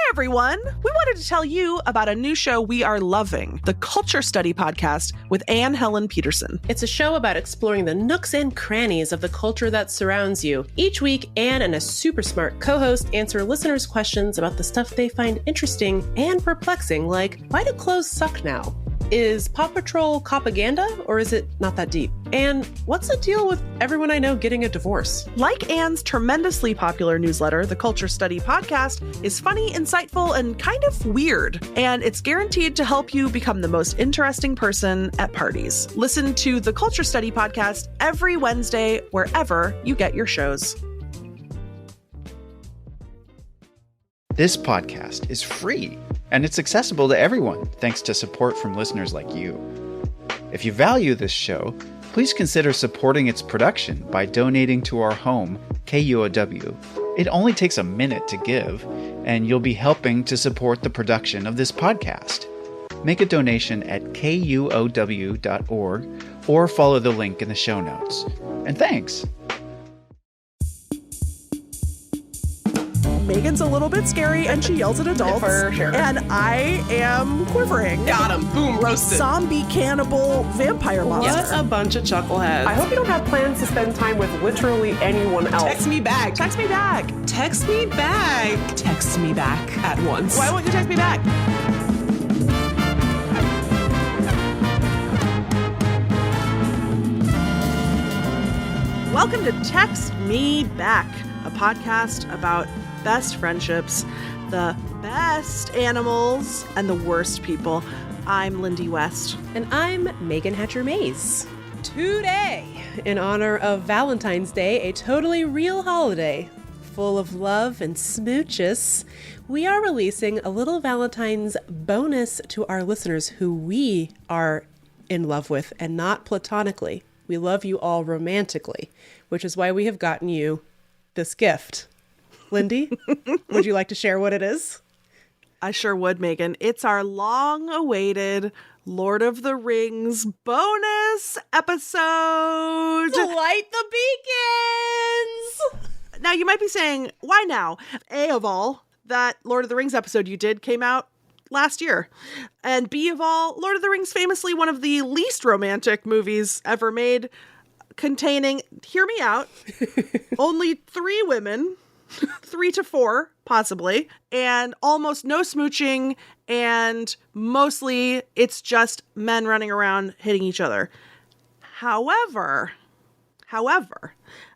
everyone. We wanted to tell you about a new show we are loving, the Culture Study Podcast with Anne Helen Peterson. It's a show about exploring the nooks and crannies of the culture that surrounds you. Each week, Anne and a super smart co-host answer listeners' questions about the stuff they find interesting and perplexing, like, why do clothes suck now? Is Paw Patrol propaganda, or is it not that deep? And what's the deal with everyone I know getting a divorce? Like Anne's tremendously popular newsletter, the Culture Study Podcast is funny, insightful, and kind of weird. And it's guaranteed to help you become the most interesting person at parties. Listen to the Culture Study Podcast every Wednesday, wherever you get your shows. This podcast is free, and it's accessible to everyone thanks to support from listeners like you. If you value this show, please consider supporting its production by donating to our home, KUOW. It only takes a minute to give, and you'll be helping to support the production of this podcast. Make a donation at KUOW.org or follow the link in the show notes. And thanks! Megan's a little bit scary and she yells at adults. For sure. And I am quivering. Got him. Boom, roasted. Zombie cannibal vampire monster. What a bunch of chuckleheads. I hope you don't have plans to spend time with literally anyone else. Text me back. Text me back. Text me back. Text me back at once. Why won't you text me back? Welcome to Text Me Back, a podcast about best friendships, the best animals, and the worst people. I'm Lindy West. And I'm Megan Hatcher-Mays. Today, in honor of Valentine's Day, a totally real holiday full of love and smooches, we are releasing a little Valentine's bonus to our listeners who we are in love with, and not platonically. We love you all romantically, which is why we have gotten you this gift. Lindy, would you like to share what it is? I sure would, Megan. It's our long-awaited Lord of the Rings bonus episode. Light the beacons! Now, you might be saying, why now? A of all, that Lord of the Rings episode you did came out last year. And B of all, Lord of the Rings famously one of the least romantic movies ever made, containing, hear me out, only 3 women, 3 to 4, possibly, and almost no smooching, and mostly it's just men running around hitting each other. However,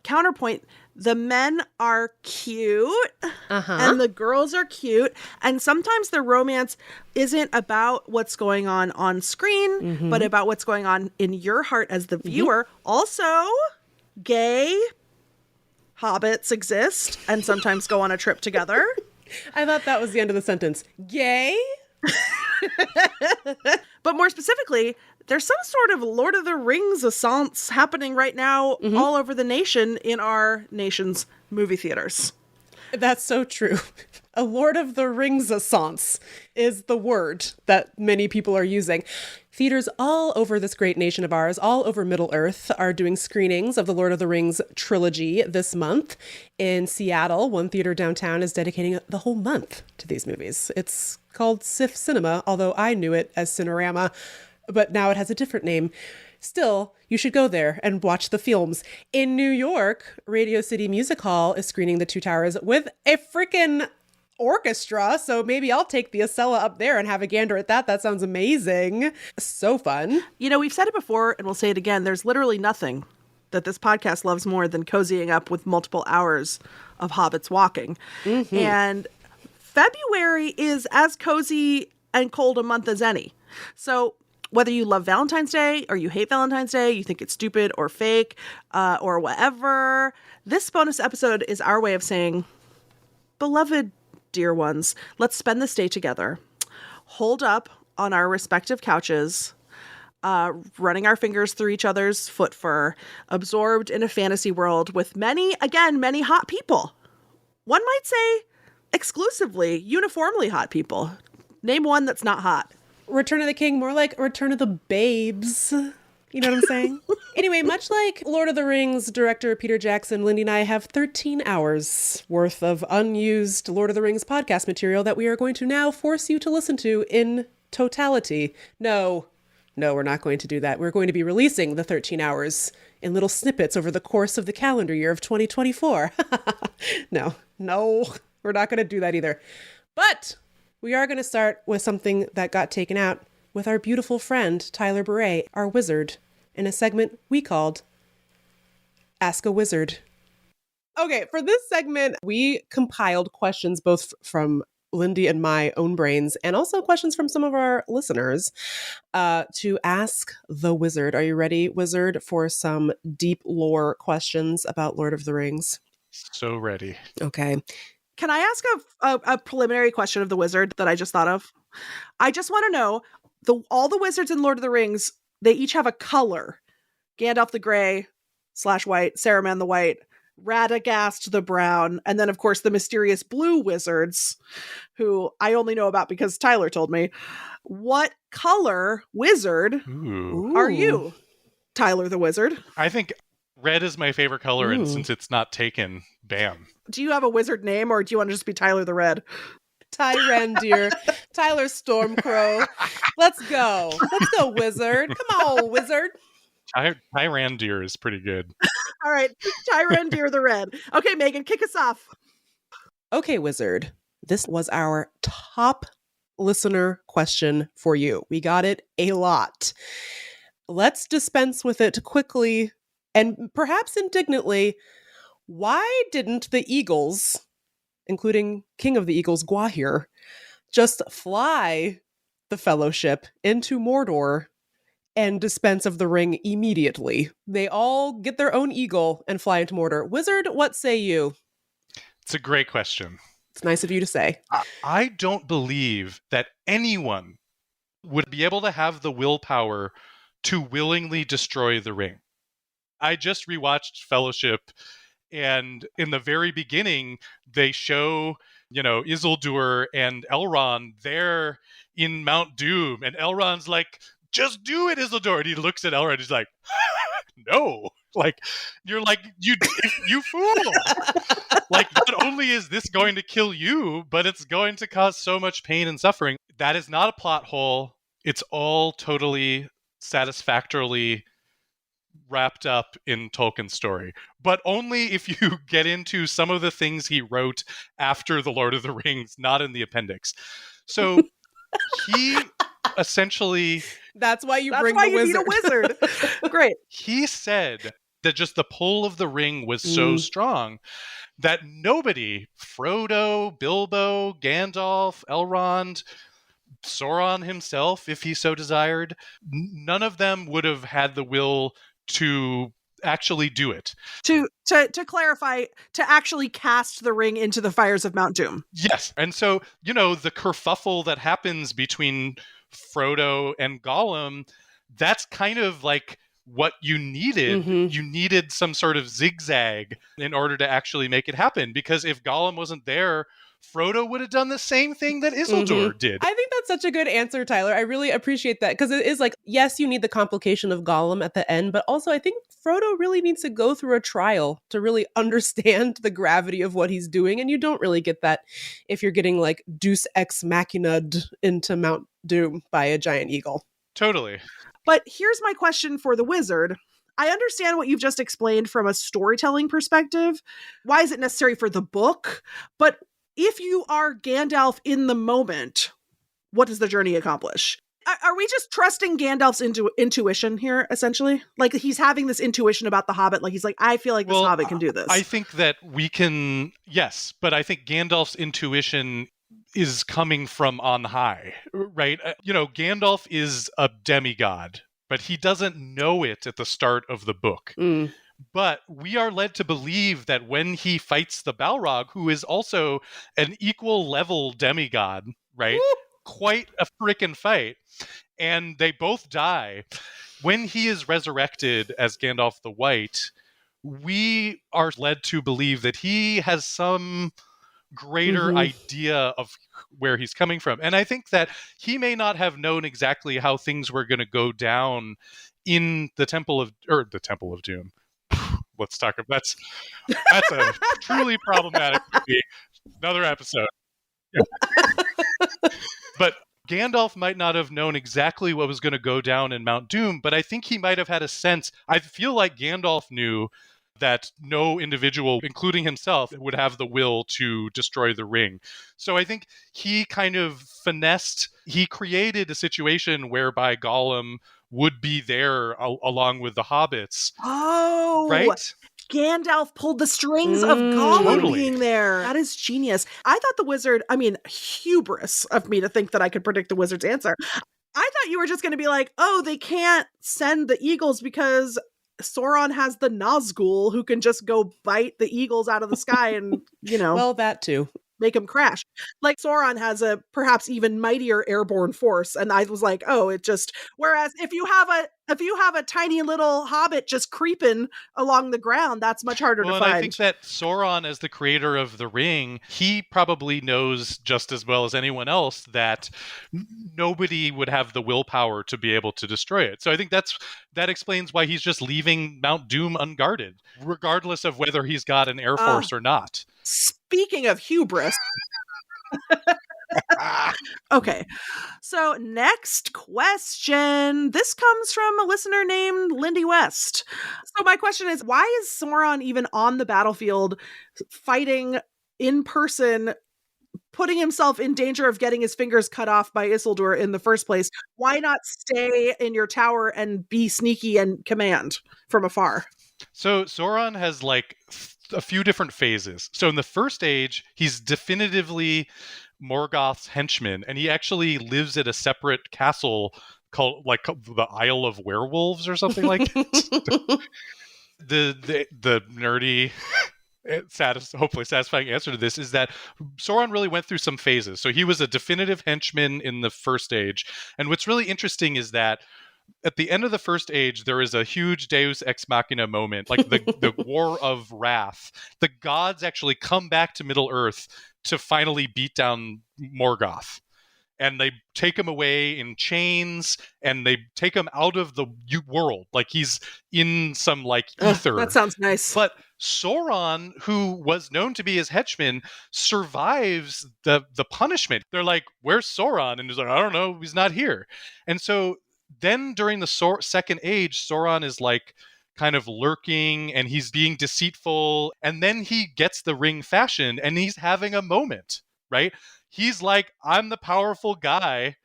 counterpoint, the men are cute, and the girls are cute, and sometimes the romance isn't about what's going on screen, but about what's going on in your heart as the viewer. Also, gay hobbits exist and sometimes go on a trip together. I thought that was the end of the sentence. Gay? But more specifically, there's some sort of Lord of the Rings assance happening right now all over the nation in our nation's movie theaters. That's so true. A Lord of the Rings assance is the word that many people are using. Theaters all over this great nation of ours, all over Middle-earth, are doing screenings of the Lord of the Rings trilogy this month. In Seattle, one theater downtown is dedicating the whole month to these movies. It's called SIFF Cinema, although I knew it as Cinerama, but now it has a different name. Still, you should go there and watch the films. In New York, Radio City Music Hall is screening The Two Towers with a freaking orchestra, so maybe I'll take the Acela up there and have a gander at that. That sounds amazing. So fun. You know, we've said it before and we'll say it again. There's literally nothing that this podcast loves more than cozying up with multiple hours of hobbits walking. And February is as cozy and cold a month as any. So whether you love Valentine's Day or you hate Valentine's Day, you think it's stupid or fake or whatever, this bonus episode is our way of saying, beloved dear ones, let's spend this day together, holed up on our respective couches, running our fingers through each other's foot fur, absorbed in a fantasy world with many hot people. One might say exclusively, uniformly hot people. Name one that's not hot. Return of the King, more like Return of the Babes. You know what I'm saying? Anyway, much like Lord of the Rings director Peter Jackson, Lindy and I have 13 hours worth of unused Lord of the Rings podcast material that we are going to now force you to listen to in totality. No, we're not going to do that. We're going to be releasing the 13 hours in little snippets over the course of the calendar year of 2024. No, we're not going to do that either. But we are going to start with something that got taken out with our beautiful friend, Tyler Bure, our wizard, in a segment we called Ask a Wizard. Okay, for this segment, we compiled questions both from Lindy and my own brains and also questions from some of our listeners to ask the wizard. Are you ready, wizard, for some deep lore questions about Lord of the Rings? So ready. Okay. Can I ask a preliminary question of the wizard that I just thought of? I just want to know, all the wizards in Lord of the Rings, they each have a color. Gandalf the gray / white, Saruman the white, Radagast the brown, and then of course the mysterious blue wizards, who I only know about because Tyler told me. What color wizard are you, Tyler the wizard? I think red is my favorite color, and since it's not taken, bam. Do you have a wizard name, or do you want to just be Tyler the Red? Tyrandir, Tyler Stormcrow. Let's go, wizard. Come on, wizard. Tyrandir is pretty good. All right, Tyrandir the Red. Okay, Meagan, kick us off. Okay, wizard. This was our top listener question for you. We got it a lot. Let's dispense with it quickly and perhaps indignantly. Why didn't the Eagles, including King of the Eagles, Gwahir, just fly the Fellowship into Mordor and dispense of the ring immediately? They all get their own eagle and fly into Mordor. Wizard, what say you? It's a great question. It's nice of you to say. I don't believe that anyone would be able to have the willpower to willingly destroy the ring. I just rewatched Fellowship, and in the very beginning, they show, Isildur and Elrond there in Mount Doom, and Elrond's like, just do it, Isildur. And he looks at Elrond, he's like, no. Like, you're like, you fool. Like, not only is this going to kill you, but it's going to cause so much pain and suffering. That is not a plot hole. It's all totally satisfactorily wrapped up in Tolkien's story, but only if you get into some of the things he wrote after The Lord of the Rings, not in the appendix. So he essentially... That's why you need a wizard. Great. He said that just the pull of the ring was so strong that nobody, Frodo, Bilbo, Gandalf, Elrond, Sauron himself, if he so desired, none of them would have had the will to actually do it. To clarify, to actually cast the ring into the fires of Mount Doom. Yes. And so, the kerfuffle that happens between Frodo and Gollum, that's kind of like what you needed. You needed some sort of zigzag in order to actually make it happen. Because if Gollum wasn't there, Frodo would have done the same thing that Isildur did. I think that's such a good answer, Tyler. I really appreciate that, because it is like, yes, you need the complication of Gollum at the end, but also I think Frodo really needs to go through a trial to really understand the gravity of what he's doing, and you don't really get that if you're getting like Deus Ex Machina'd into Mount Doom by a giant eagle. Totally. But here's my question for the wizard. I understand what you've just explained from a storytelling perspective. Why is it necessary for the book? But if you are Gandalf in the moment, what does the journey accomplish? Are we just trusting Gandalf's intuition here, essentially? Like, he's having this intuition about the Hobbit. Like, he's like, I feel like this Hobbit can do this. I think that we can, yes, but I think Gandalf's intuition is coming from on high, right? Gandalf is a demigod, but he doesn't know it at the start of the book. But we are led to believe that when he fights the Balrog, who is also an equal level demigod, right? Woo! Quite a freaking fight. And they both die. When he is resurrected as Gandalf the White, we are led to believe that he has some greater idea of where he's coming from. And I think that he may not have known exactly how things were going to go down in the Temple of Doom. Let's talk about that's a truly problematic movie. Another episode. But Gandalf might not have known exactly what was going to go down in Mount Doom, but I think he might have had a sense. I feel like Gandalf knew that no individual, including himself, would have the will to destroy the ring. So I think he kind of he created a situation whereby Gollum would be there along with the hobbits. Oh, right? Gandalf pulled the strings of Gollum Totally. being there. That is genius. I thought the wizard, hubris of me to think that I could predict the wizard's answer. I thought you were just going to be like, oh, they can't send the eagles because Sauron has the Nazgul who can just go bite the eagles out of the sky and, Well, that too. make them crash. Like Sauron has a perhaps even mightier airborne force. And I was like, oh, whereas if you have a tiny little hobbit just creeping along the ground, that's much harder to find. And I think that Sauron, as the creator of the ring, he probably knows just as well as anyone else that nobody would have the willpower to be able to destroy it. So I think that explains why he's just leaving Mount Doom unguarded, regardless of whether he's got an air force or not. Speaking of hubris. Okay, so next question. This comes from a listener named Lindy West. So my question is, why is Sauron even on the battlefield fighting in person, putting himself in danger of getting his fingers cut off by Isildur in the first place? Why not stay in your tower and be sneaky and command from afar? So Sauron has a few different phases. So in the first age, he's definitively Morgoth's henchman, and he actually lives at a separate castle called the Isle of Werewolves or something like that. The nerdy, hopefully satisfying answer to this is that Sauron really went through some phases. So he was a definitive henchman in the first age, and what's really interesting is that at the end of the first age, there is a huge Deus Ex Machina moment, like the War of Wrath. The gods actually come back to Middle-earth to finally beat down Morgoth. And they take him away in chains, and they take him out of the world. Like he's in some ether. That sounds nice. But Sauron, who was known to be his henchman, survives the punishment. They're like, where's Sauron? And he's like, I don't know, he's not here. And so then during the second age, Sauron is kind of lurking, and he's being deceitful. And then he gets the ring fashioned, and he's having a moment, right? He's like, I'm the powerful guy.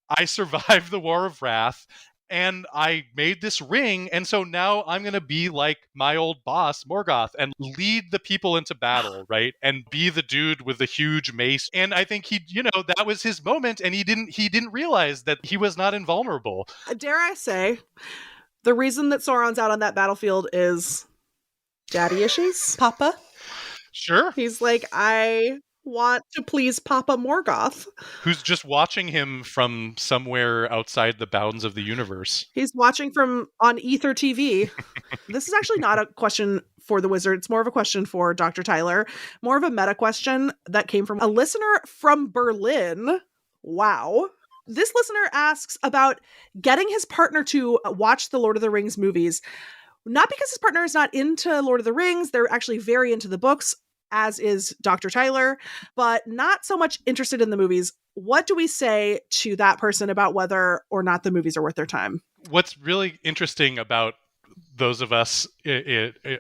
I survived the War of Wrath, and I made this ring. And so now I'm going to be like my old boss, Morgoth, and lead the people into battle, right? And be the dude with the huge mace. And I think that was his moment, and he didn't realize that he was not invulnerable. Dare I say, the reason that Sauron's out on that battlefield is daddy issues? Papa? Sure. He's like, I want to please Papa Morgoth, who's just watching him from somewhere outside the bounds of the universe. He's watching on Ether TV. This is actually not a question for the wizard. It's more of a question for Dr. Tyler. More of a meta question that came from a listener from Berlin. Wow. This listener asks about getting his partner to watch the Lord of the Rings movies. Not because his partner is not into Lord of the Rings. They're actually very into the books, as is Dr. Tyler, but not so much interested in the movies. What do we say to that person about whether or not the movies are worth their time? What's really interesting about those of us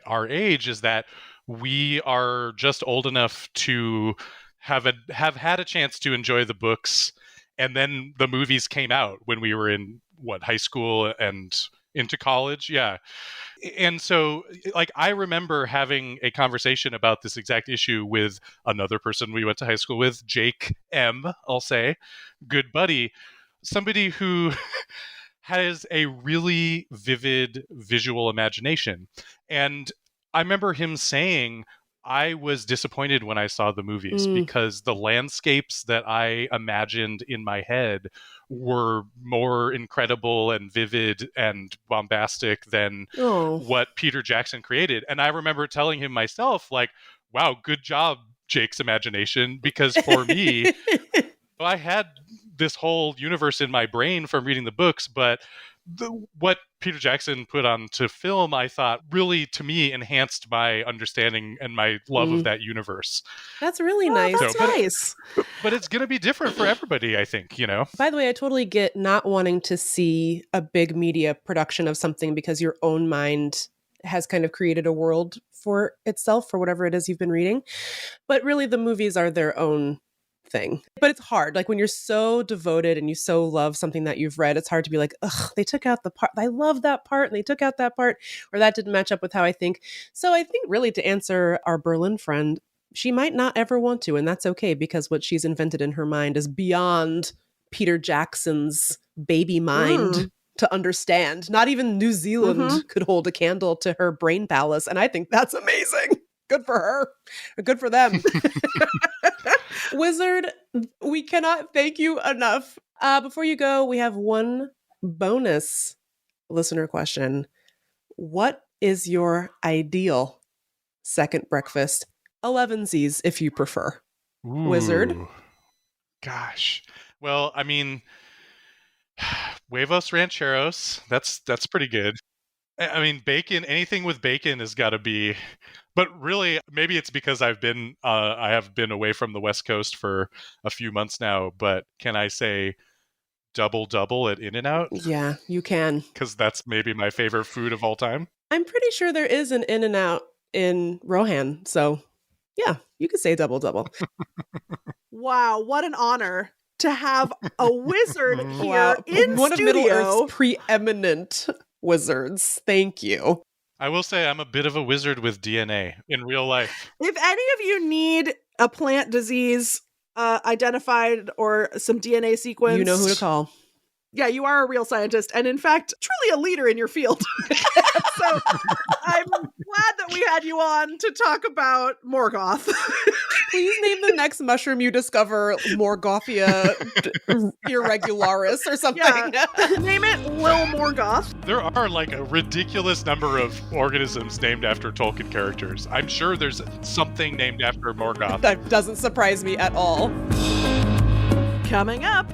our age is that we are just old enough to have had a chance to enjoy the books, and then the movies came out when we were in high school and into college. Yeah. And so I remember having a conversation about this exact issue with another person we went to high school with, Jake M, I'll say, good buddy, somebody who has a really vivid visual imagination. And I remember him saying, I was disappointed when I saw the movies because the landscapes that I imagined in my head were more incredible and vivid and bombastic than what Peter Jackson created. And I remember telling him myself, wow, good job, Jake's imagination, because for me, I had this whole universe in my brain from reading the books, but what Peter Jackson put onto film, I thought really, to me, enhanced my understanding and my love of that universe. That's really nice. That's nice. But it's going to be different for everybody, I think, By the way, I totally get not wanting to see a big media production of something because your own mind has kind of created a world for itself for whatever it is you've been reading. But really, the movies are their own thing. But it's hard. Like when you're so devoted and you so love something that you've read, it's hard to be like, ugh, they took out the part. I love that part and they took out that part, or that didn't match up with how I think. So I think really, to answer our Berlin friend, she might not ever want to, and that's okay, because what she's invented in her mind is beyond Peter Jackson's baby mind to understand. Not even New Zealand could hold a candle to her brain palace, and I think that's amazing. Good for her. Good for them. Wizard, we cannot thank you enough. Before you go, we have one bonus listener question. What is your ideal second breakfast? 11sies, if you prefer. Ooh, Wizard. Gosh. Well, I mean, huevos rancheros. That's pretty good. I mean, bacon. Anything with bacon has got to be. But really, maybe it's because I have been away from the West Coast for a few months now. But can I say double at In-N-Out? Yeah, you can. Because that's maybe my favorite food of all time. I'm pretty sure there is an In-N-Out in Rohan, so yeah, you could say double. Wow, what an honor to have a wizard here in one studio. of Middle-earth's preeminent wizards. Thank you. I will say I'm a bit of a wizard with DNA in real life. If any of you need a plant disease identified or some DNA sequence, You know who to call. Yeah, you are a real scientist, and in fact, truly a leader in your field. So I'm glad that we had you on to talk about Morgoth. Please name the next mushroom you discover Morgothia irregularis or something. Yeah. Name it Lil Morgoth. There are like a ridiculous number of organisms named after Tolkien characters. I'm sure there's something named after Morgoth. That doesn't surprise me at all. Coming up,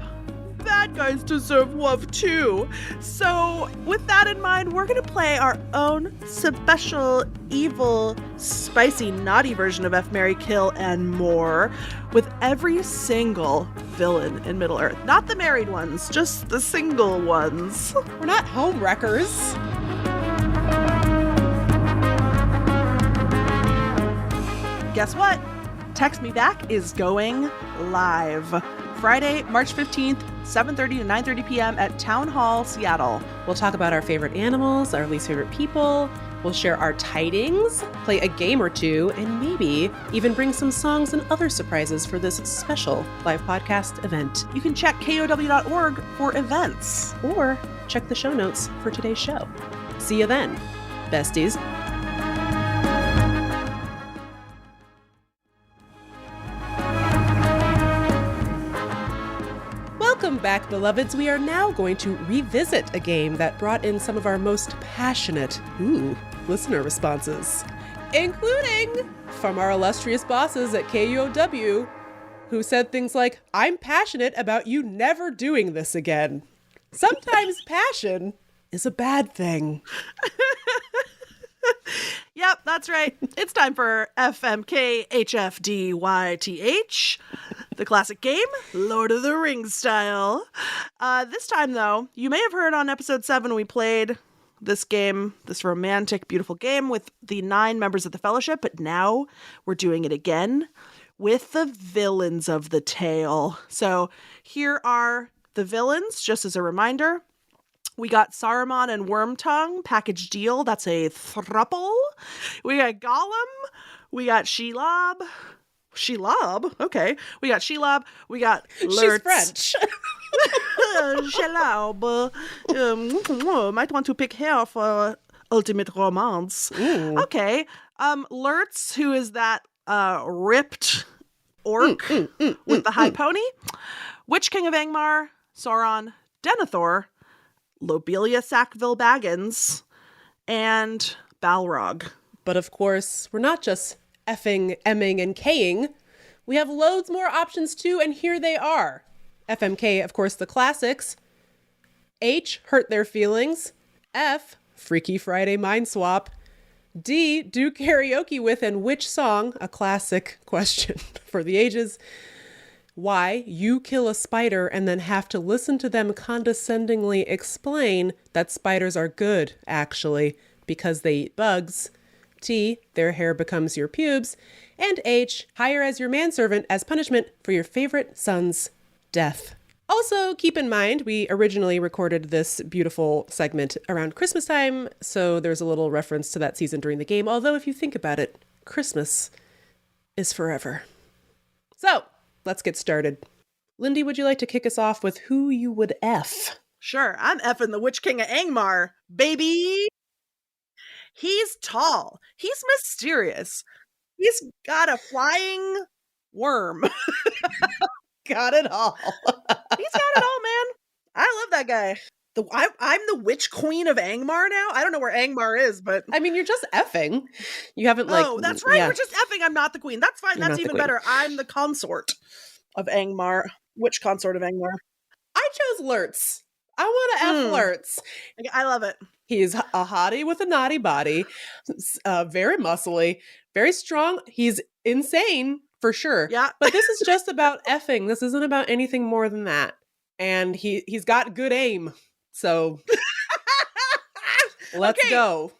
bad guys deserve love too. So with that in mind, we're going to play our own special, evil, spicy, naughty version of F, Marry, Kill, and more with every single villain in Middle-earth. Not the married ones, just the single ones. We're not home wreckers. Guess what? Text Me Back is going live. Friday, March 15th, 7:30 to 9:30 p.m. at Town Hall, Seattle. We'll talk about our favorite animals, our least favorite people. We'll share our tidings, play a game or two, and maybe even bring some songs and other surprises for this special live podcast event. You can check KUOW.org for events. Or check the show notes for today's show. See you then, besties. Welcome back, beloveds. We are now going to revisit a game that brought in some of our most passionate, listener responses, including from our illustrious bosses at KUOW, who said things like, "I'm passionate about you never doing this again." Sometimes passion is a bad thing. Yep, that's right. It's time for FMK HFDYTH, the classic game, Lord of the Rings style. This time, though, you may have heard on episode 7 we played this game, this romantic, beautiful game with the 9 members of the Fellowship, but now we're doing it again with the villains of the tale. So here are the villains, just as a reminder. We got Saruman and Wormtongue, package deal. That's a thruple. We got Gollum. We got Shelob. Shelob? Okay. We got Shelob. We got Lurtz. She's French. Shelob. Might want to pick her for ultimate romance. Ooh. Okay. Lurtz, who is that ripped orc with the high pony. Witch King of Angmar, Sauron, Denethor, Lobelia Sackville Baggins, and Balrog. But of course, we're not just effing, emming, and K'ing. We have loads more options too, and here they are. FMK, of course, the classics. H, hurt their feelings. F, Freaky Friday mind swap. D, do karaoke with and which song? A classic question for the ages. Y, you kill a spider and then have to listen to them condescendingly explain that spiders are good, actually, because they eat bugs. T, their hair becomes your pubes. And H, hire as your manservant as punishment for your favorite son's death. Also, keep in mind, we originally recorded this beautiful segment around Christmas time, so there's a little reference to that season during the game, although if you think about it, Christmas is forever. So, let's get started. Lindy, would you like to kick us off with who you would F? Sure, I'm effing the Witch King of Angmar, baby. He's tall. He's mysterious. He's got a flying worm. Got it all. He's got it all, man. I love that guy. I'm the Witch Queen of Angmar now. I don't know where Angmar is, but I mean, you're just effing. You haven't oh, that's right. Yeah. We're just effing. I'm not the queen. That's fine. You're That's not the even queen. better. I'm the consort of Angmar. Witch consort of Angmar. I chose Lurtz. I want to F Lurtz. I love it. He's a hottie with a naughty body, very muscly, very strong. He's insane for sure. Yeah. But this is just about effing. This isn't about anything more than that. And he's got good aim. So let's go.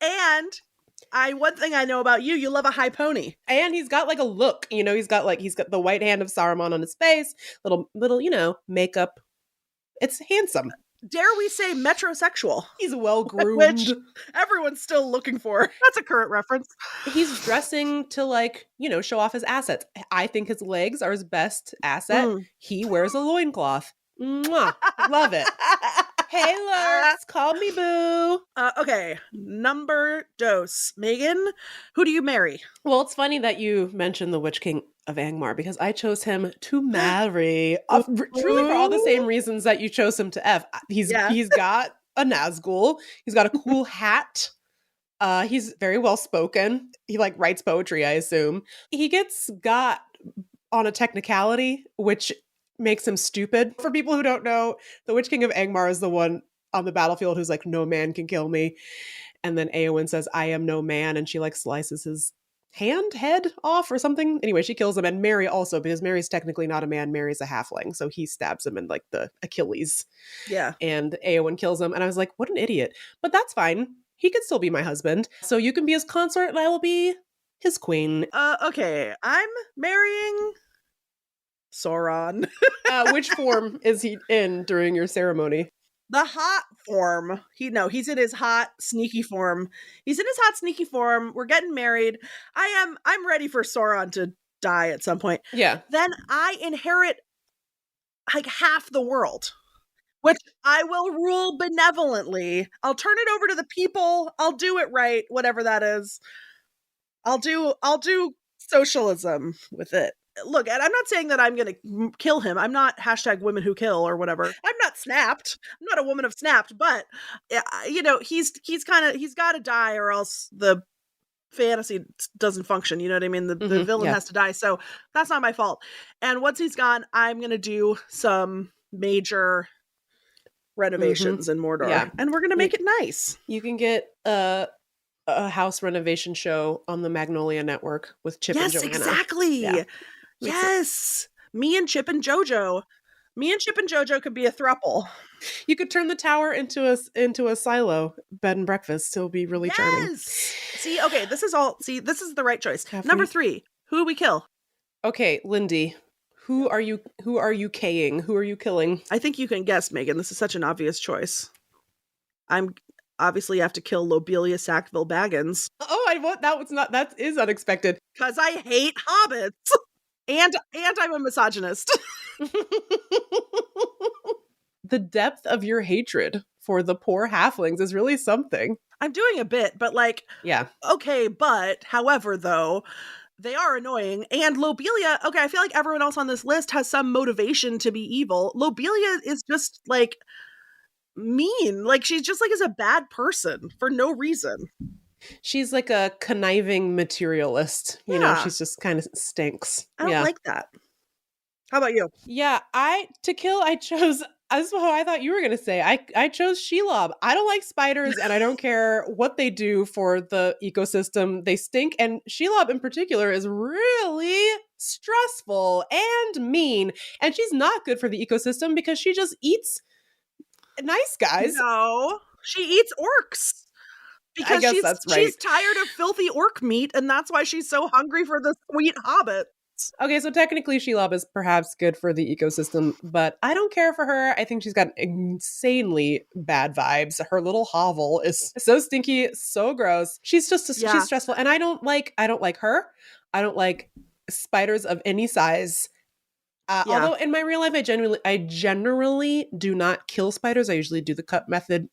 And one thing I know about you, you love a high pony. And he's got like a look, he's got the white hand of Saruman on his face, little, makeup. It's handsome. Dare we say metrosexual? He's well groomed. Which everyone's still looking for. That's a current reference. He's dressing to show off his assets. I think his legs are his best asset. He wears a loincloth. Mwah. Love it. Hey, Lurtz, call me boo. Okay, number dos. Meagan, who do you marry? Well, it's funny that you mentioned the Witch King of Angmar because I chose him to marry. Truly for all the same reasons that you chose him to F. He's got a Nazgul. He's got a cool hat. He's very well spoken. He writes poetry, I assume. He gets got on a technicality, which makes him stupid. For people who don't know, the Witch King of Angmar is the one on the battlefield who's like, no man can kill me. And then Éowyn says, I am no man. And she slices his head off or something. Anyway, she kills him. And Mary also, because Mary's technically not a man. Mary's a halfling. So he stabs him in the Achilles. Yeah. And Éowyn kills him. And I was like, what an idiot. But that's fine. He could still be my husband. So you can be his consort and I will be his queen. Okay. I'm marrying Sauron. Which form is he in during your ceremony? The hot form. He's in his hot, sneaky form. He's in his hot, sneaky form. We're getting married. I'm ready for Sauron to die at some point. Yeah. Then I inherit half the world, which I will rule benevolently. I'll turn it over to the people. I'll do it right, whatever that is. I'll do socialism with it. Look, and I'm not saying that I'm going to kill him. I'm not #women who kill or whatever. I'm not snapped. I'm not a woman of snapped, but he's got to die or else the fantasy doesn't function. You know what I mean? The villain has to die. So that's not my fault. And once he's gone, I'm going to do some major renovations in Mordor. Yeah. And we're going to make it nice. You can get a house renovation show on the Magnolia Network with Chip and Joanna. Yes, exactly. Yeah. Yes. Me and Chip and JoJo. Me and Chip and JoJo could be a throuple. You could turn the tower into a silo bed and breakfast. It'll be really charming. See, okay, this is the right choice. Number 3, who do we kill? Okay, Lindy, who are you K-ing? Who are you killing? I think you can guess, Meagan. This is such an obvious choice. I'm obviously have to kill Lobelia Sackville Baggins. Oh, that is unexpected. Because I hate hobbits. And I'm a misogynist. The depth of your hatred for the poor halflings is really something. I'm doing a bit, but yeah. Okay, but however, though, they are annoying. And Lobelia, okay, I feel like everyone else on this list has some motivation to be evil. Lobelia is just mean. She's just is a bad person for no reason. She's like a conniving materialist. You know, she's just kind of stinks. I don't like that. How about you? Yeah, to kill, I chose, this is how I thought you were going to say. I chose Shelob. I don't like spiders and I don't care what they do for the ecosystem. They stink. And Shelob in particular is really stressful and mean. And she's not good for the ecosystem because she just eats nice guys. No, she eats orcs. Because guess that's right. She's tired of filthy orc meat, and that's why she's so hungry for the sweet hobbit. Okay, so technically Shelob is perhaps good for the ecosystem, but I don't care for her. I think she's got insanely bad vibes. Her little hovel is so stinky, so gross. She's just she's stressful, and I don't like her. I don't like spiders of any size. Although in my real life, I generally do not kill spiders. I usually do the cut method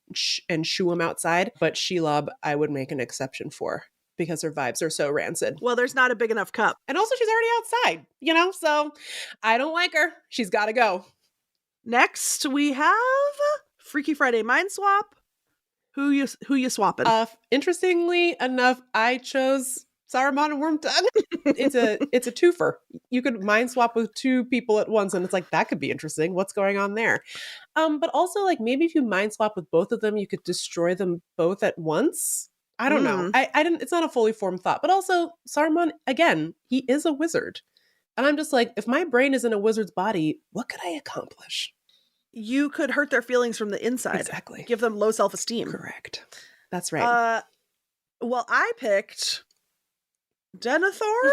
and shoo them outside. But Shelob, I would make an exception for because her vibes are so rancid. Well, there's not a big enough cup. And also she's already outside, so I don't like her. She's got to go. Next, we have Freaky Friday Mind Swap. Who you swapping? Interestingly enough, I chose Saruman and Wormtongue. It's a twofer. You could mind swap with two people at once, and it's like, that could be interesting. What's going on there? But also, like, maybe if you mind swap with both of them, you could destroy them both at once. I don't know. I didn't. It's not a fully formed thought. But also, Saruman, again, he is a wizard, and I'm just like, if my brain is in a wizard's body, what could I accomplish? You could hurt their feelings from the inside. Exactly. Give them low self-esteem. Correct. That's right. Well, I picked Denethor,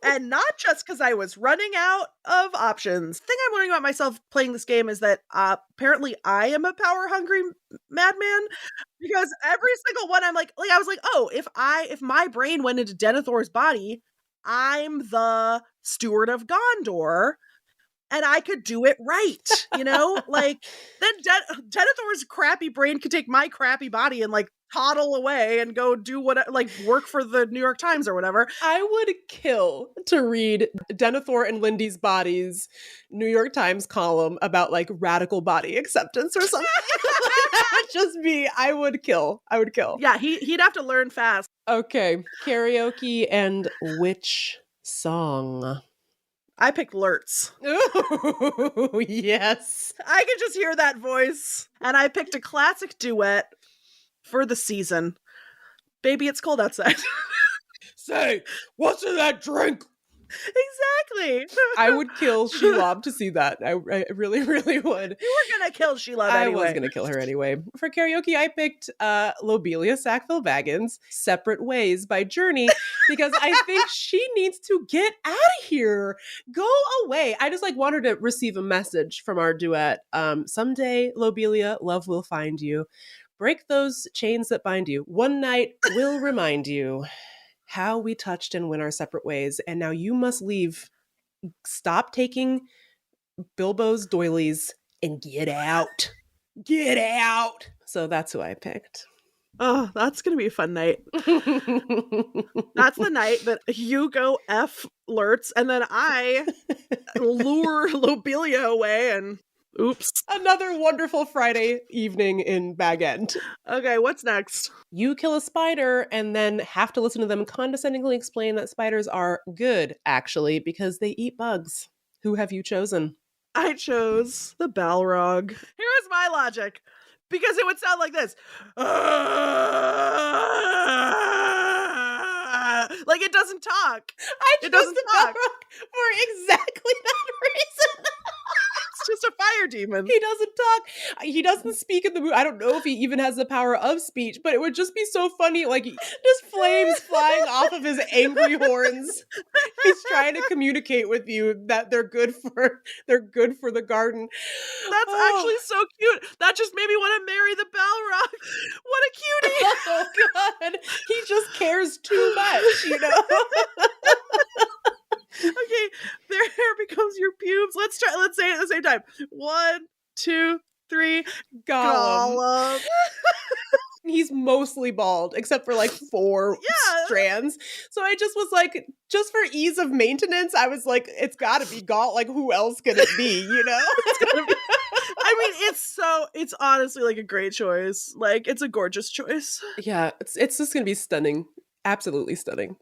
and not just because I was running out of options. The thing I'm learning about myself playing this game is that apparently I am a power-hungry madman, because every single one I was like, oh, if my brain went into Denethor's body, I'm the steward of Gondor, and I could do it right, like then Denethor's crappy brain could take my crappy body and like toddle away and go do what, like, work for the New York Times or whatever. I would kill to read Denethor and Lindy's Body's New York Times column about like radical body acceptance or something. Just me. I would kill. Yeah, he'd have to learn fast. Okay, karaoke and which song? I picked Lurtz. Ooh, yes. I could just hear that voice. And I picked a classic duet for the season. Baby, it's cold outside. Say, what's in that drink? Exactly. I would kill Shelob to see that. I really, really would. You were going to kill Shelob anyway. I was going to kill her anyway. For karaoke, I picked Lobelia Sackville Baggins' Separate Ways by Journey, because I think she needs to get out of here. Go away. I just want her to receive a message from our duet. Someday, Lobelia, love will find you. Break those chains that bind you. One night will remind you how we touched and went our separate ways. And now you must leave. Stop taking Bilbo's doilies and get out. Get out. So that's who I picked. Oh, that's going to be a fun night. That's the night that you go F Lurtz and then I lure Lobelia away and oops. Another wonderful Friday evening in Bag End. Okay, what's next? You kill a spider and then have to listen to them condescendingly explain that spiders are good, actually, because they eat bugs. Who have you chosen? I chose the Balrog. Here's my logic. Because it would sound like this. Like it doesn't talk. It doesn't talk. For exactly that reason. It's just a fire demon. He doesn't talk. He doesn't speak in the movie. I don't know if he even has the power of speech, but it would just be so funny. Like, just flames flying off of his angry horns. He's trying to communicate with you that they're good for the garden. That's actually so cute. That just made me want to marry the Balrog. What a cutie. Oh God. He just cares too much, Okay, their hair becomes your pubes. Let's say it at the same time. 1, 2, 3. Gollum. He's mostly bald, except for 4 strands. So I just was like, just for ease of maintenance, I was like, it's got to be Gollum. Who else could it be? It's gotta be. I mean, it's honestly a great choice. It's a gorgeous choice. Yeah, it's just gonna be stunning. Absolutely stunning.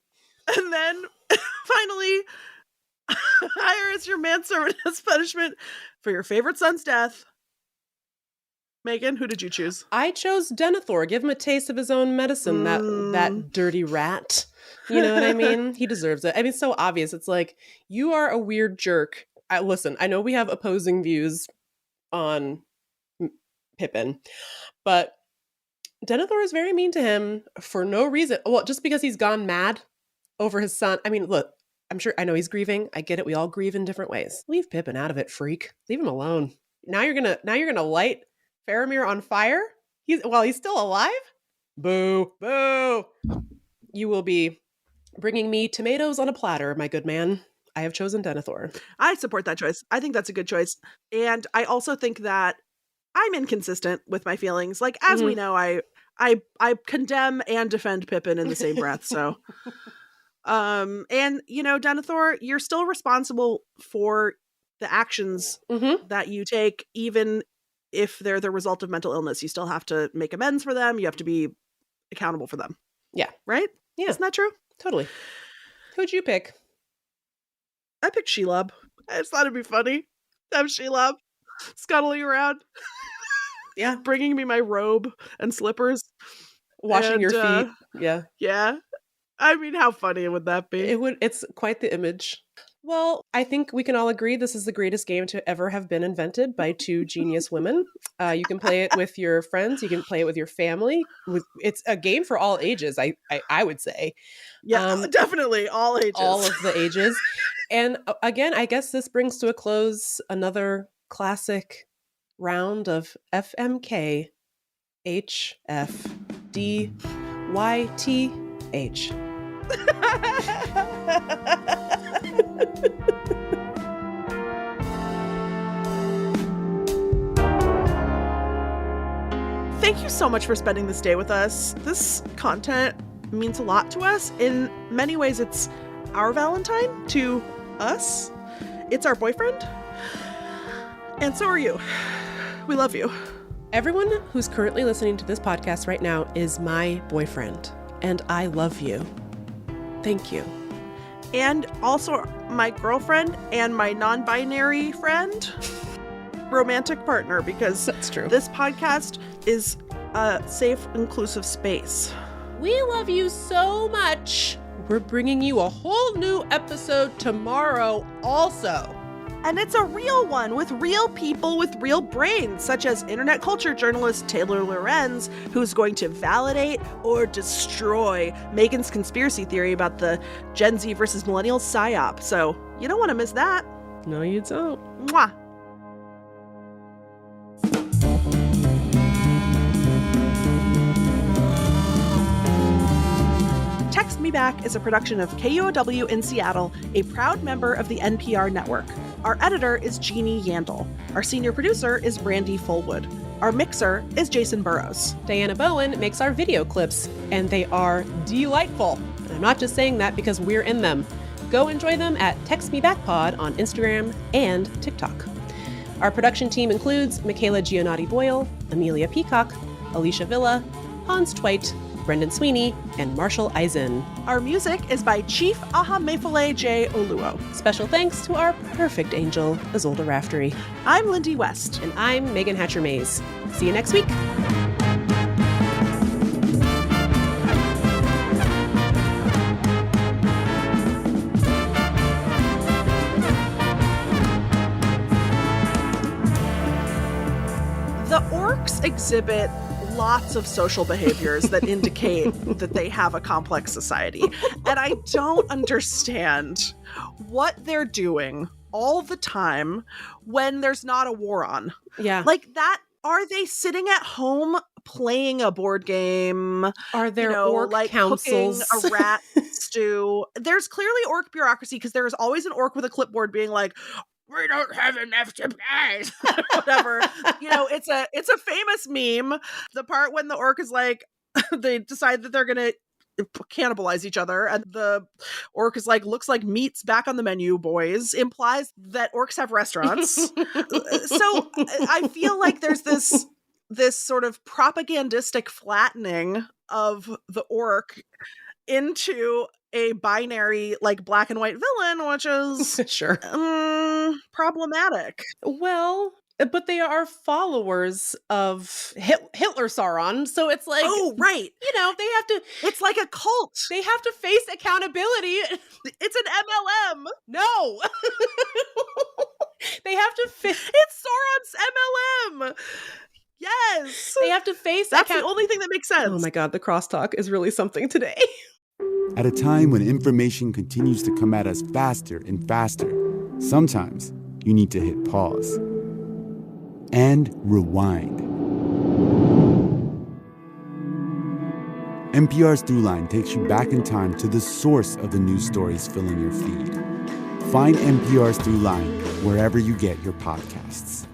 And then finally, Hire as your manservant as punishment for your favorite son's death. Megan, who did you choose? I chose Denethor. Give him a taste of his own medicine, that dirty rat. You know what I mean? He deserves it. I mean, it's so obvious. It's like, you are a weird jerk. Listen, I know we have opposing views on Pippin, but Denethor is very mean to him for no reason. Well, just because he's gone mad over his son. I mean, look, I know he's grieving. I get it. We all grieve in different ways. Leave Pippin out of it, freak. Leave him alone. Now you're gonna light Faramir on fire? He's still alive? Boo, boo. You will be bringing me tomatoes on a platter, my good man. I have chosen Denethor. I support that choice. I think that's a good choice. And I also think that I'm inconsistent with my feelings. Like, as we know, I condemn and defend Pippin in the same breath. So, and you know, Denethor, you're still responsible for the actions that you take, even if they're the result of mental illness. You still have to make amends for them. You have to be accountable for them. Yeah. Right? Yeah. Isn't that true? Totally. Who'd you pick? I picked Shelob. I just thought it'd be funny to have Shelob scuttling around. Yeah. Bringing me my robe and slippers. Washing your feet. Yeah. Yeah. I mean, how funny would that be? It's quite the image. Well, I think we can all agree this is the greatest game to ever have been invented by two genius women. You can play it with your friends. You can play it with your family. It's a game for all ages, I would say. Yeah, definitely. All ages. All of the ages. And again, I guess this brings to a close another classic round of FMK HFDYTH. Thank you so much for spending this day with us. This content means a lot to us. In many ways, it's our Valentine to us. It's our boyfriend. And so are you. We love you. Everyone who's currently listening to this podcast right now is my boyfriend, and I love you. Thank you. And also my girlfriend and my non-binary friend, romantic partner, because that's true. This podcast is a safe, inclusive space. We love you so much. We're bringing you a whole new episode tomorrow also. And it's a real one with real people with real brains, such as internet culture journalist Taylor Lorenz, who's going to validate or destroy Megan's conspiracy theory about the Gen Z versus millennials psyop. So you don't want to miss that. No, you don't. Mwah. Text Me Back is a production of KUOW in Seattle, a proud member of the NPR Network. Our editor is Jeannie Yandel. Our senior producer is Brandi Fullwood. Our mixer is Jason Burrows. Diana Bowen makes our video clips, and they are delightful. And I'm not just saying that because we're in them. Go enjoy them at Text Me Back Pod on Instagram and TikTok. Our production team includes Michaela Giannotti-Boyle, Amelia Peacock, Alicia Villa, Hans Tweit, Brendan Sweeney, and Marshall Eisen. Our music is by Chief Ahamefule J. Oluo. Special thanks to our perfect angel, Isolde Raftery. I'm Lindy West. And I'm Megan Hatcher-Mays. See you next week. The orcs exhibit lots of social behaviors that indicate that they have a complex society. And I don't understand what they're doing all the time when there's not a war on. Yeah. Like that, are they sitting at home playing a board game? Are there orc like councils? Cooking a rat stew? There's clearly orc bureaucracy because there's always an orc with a clipboard being like, we don't have enough supplies. Whatever. It's a famous meme. The part when the orc is like, they decide that they're gonna cannibalize each other, and the orc is like, looks like meat's back on the menu, boys, implies that orcs have restaurants. So I feel like there's this sort of propagandistic flattening of the orc into a binary, like, black and white villain, which is Sure. problematic. Well, but they are followers of Hitler Sauron, so it's like, Oh, right. you know, they have to. It's like a cult. They have to face accountability. It's an MLM. No. They have to face. It's Sauron's MLM. Yes. They have to face. That's the only thing that makes sense. Oh my God, the crosstalk is really something today. At a time when information continues to come at us faster and faster, sometimes you need to hit pause and rewind. NPR's Throughline takes you back in time to the source of the news stories filling your feed. Find NPR's Throughline wherever you get your podcasts.